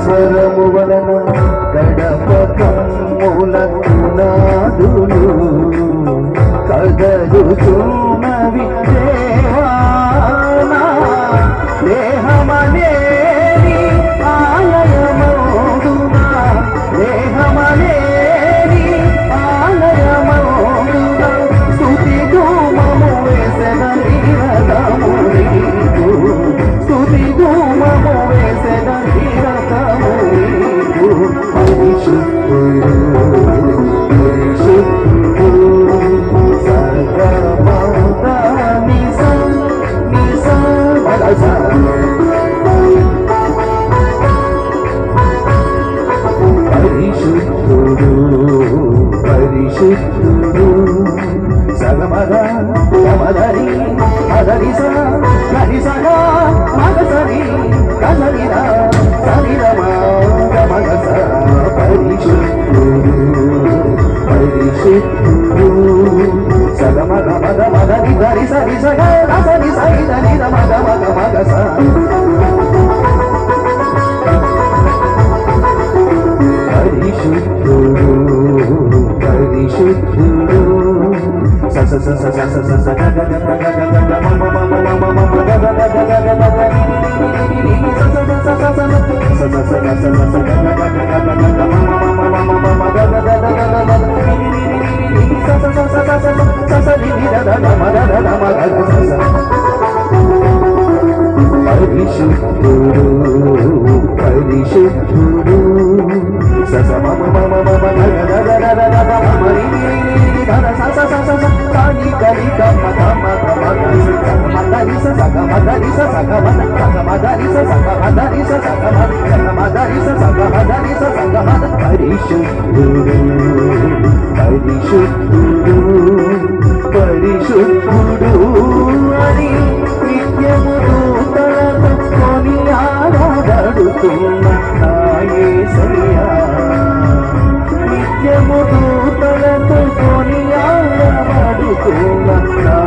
స్వరము వలన గడప కమ్ములకు నాదులు కదలుతున్నవి దేవానా దేహమనేని ఆలయమౌదునా దేహమనేని ఆలయమౌదునా స్తుతి ధూమము వేసెద నిరతము నీకు స్తుతి ధూమము వేసెద నిరతము నీకు పరిశుద్ధుడు పరిశుద్ధుడు సగమద గమదరి మదరి స గరి సగ మగసరి గసరిర సరిరమ గమగ స పరిశుద్ధుడు పరిశుద్ధుడు సగమద మద మదరి గరి సరి సగ గసరి సరి దని మగ మగ మగ స పరిశుద్ధుడు పరిశుద్ధుడు స స స స స స స స గ గ గ గ గ గ గ మ మ మ మ మ మ మ గ గ గ గ గ గ గ పరిశుద్ధుడు పరిశుద్ధుడు స స మ మ మ మ మ గ గ గ గ గ గ గ మ రి రి రి ధ ర స స స స స ని క ని క మ ధ మ ధ మ గ సి స మ ధ రి స స గ మ ధ రి స స గ మ ధ మ ధ రి స స గ మ ధ రి స స గ మ మ ధ రి స స గ మ ధ రి స స గ మ పరిశుద్ధుడు పరిశుద్ధుడు పరిశుద్ధుడు అని నిత్యము దూతలతో కొనియాడబడుతున్న నా యేసయ్యా నిత్యము దూతలతో కొనియాడబడుతున్న నా